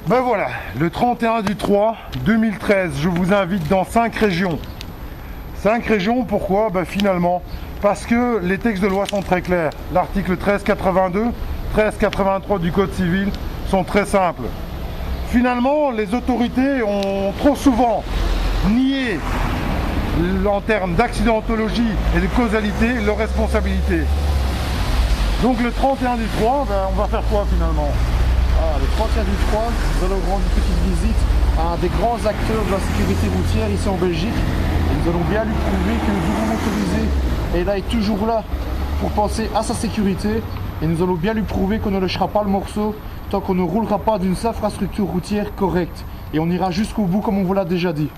Ben voilà, le 31 du 3 2013, je vous invite dans 5 régions. 5 régions, pourquoi? Ben finalement, parce que les textes de loi sont très clairs. L'article 1382, 1383 du Code civil sont très simples. Finalement, les autorités ont trop souvent nié, en termes d'accidentologie et de causalité, leur responsabilité. Donc le 31 du 3, ben, on va faire quoi finalement? Le 31 du 3, nous allons rendre une petite visite à un des grands acteurs de la sécurité routière ici en Belgique. Et nous allons bien lui prouver que le bureau motorisé est là et toujours là pour penser à sa sécurité. Et nous allons bien lui prouver qu'on ne lâchera pas le morceau tant qu'on ne roulera pas d'une infrastructure routière correcte. Et on ira jusqu'au bout comme on vous l'a déjà dit.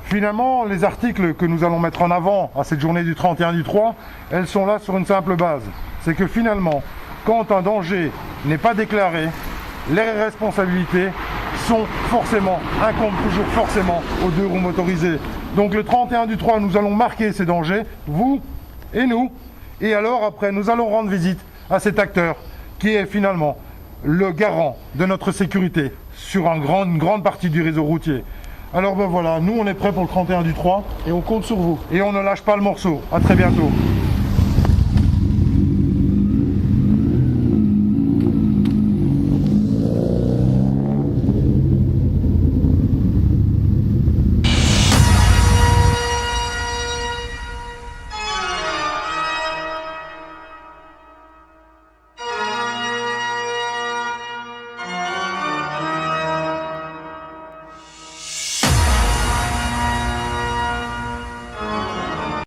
Finalement, les articles que nous allons mettre en avant à cette journée du 31 du 3, elles sont là sur une simple base. C'est que finalement, quand un danger n'est pas déclaré, les responsabilités incombent toujours forcément aux deux roues motorisées. Donc le 31 du 3, nous allons marquer ces dangers, vous et nous. Et alors après, nous allons rendre visite à cet acteur qui est finalement le garant de notre sécurité sur une grande partie du réseau routier. Alors ben voilà, nous on est prêts pour le 31 du 3. Et on compte sur vous. Et on ne lâche pas le morceau. À très bientôt.